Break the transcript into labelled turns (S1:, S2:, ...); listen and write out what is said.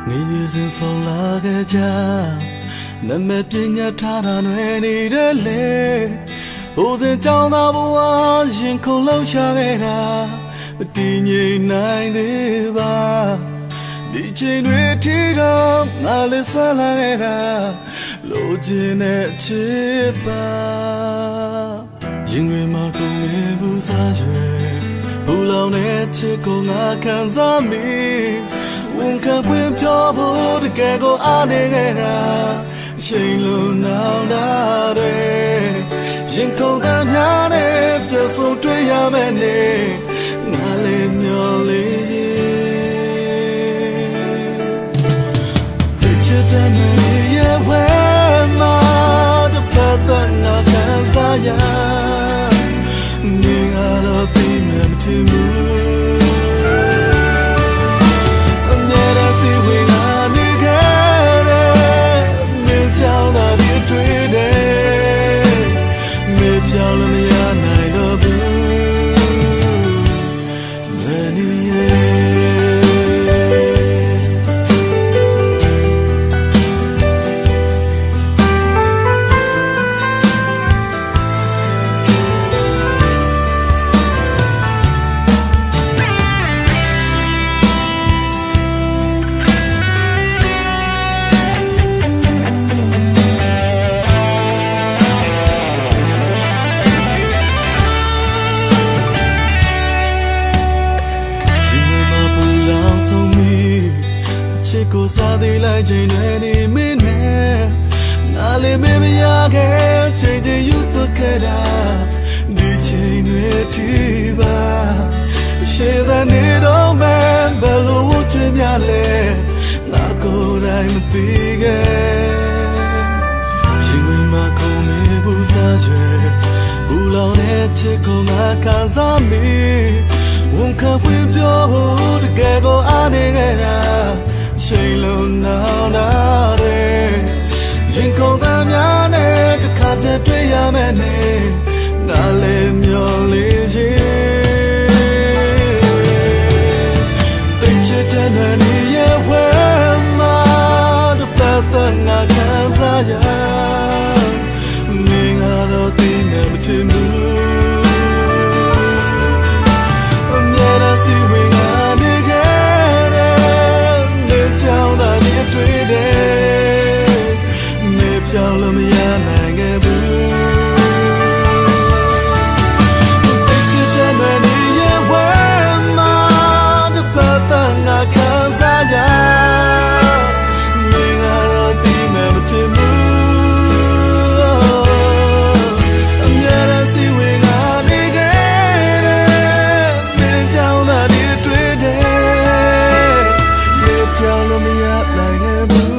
S1: 你人送那个家，那么别人他那暖你的泪，我在长大不完，心空留下给他，第你难的吧，你这对提着哪里算来给他，路尽的去吧，因为马公也不洒水，不老的结果我看上你。我看不漂泊的结果阿内个啦，心路闹闹的，心口的面呢，别说对呀么呢，哪里苗里，对切的那也会嘛，都怕等我看啥呀，你阿罗地面听不。ကိုစားသေးလိုက်ချိန်တွေနေမင်းနဲ့ငါလေးမင်းမရခဲ့ချိန်ချင်းယူသွခဲ့တာဒီချိန်တွေထိပါရှေ့တဲ့နေတော့မှဘယ်လိုဝတ်ချင်များလဲငါကိုယ်တိုင်မသိခဲ့ရှင်ဝင်မခုံမေးဘူးစားရွယ်ဘူးလောင်တဲ့ချစ်ကိုငါခံစားမိဝန်ခံပွင့်ပြောဖို့တကယ်ကိုအားနေခဲ့တာချိန်လုံးနောက်လာတဲ့ရင်ခုန်သားများနဲ့တစ်ခါတည်းတွေ့ရမယ်နဲ့ငါလည်းမျောလေးချင်တိတ်ချတဲ့နေရဲ့ဝဲမှာတစ်ပတ်သက်ငါခံစားရမင်းကတော့သိနေမထင်ဘူးကြောင့်လည်းမရနိုင်ခဲ့ဘူးတိတ်ချတဲ့မနေရဲ့ဝဲမှာတစ်ပတ်သက်ငါခံစားရမင်းကတော့ဒီမဲ့မချင်ဘူးအမြဲတမ်းစီဝင်ကနေခဲ့တဲ့မင်းကြောင့်သာဒီတွေ့တယ်မြေကြောင့်လည်းမရနိုင်ခဲ့ဘူး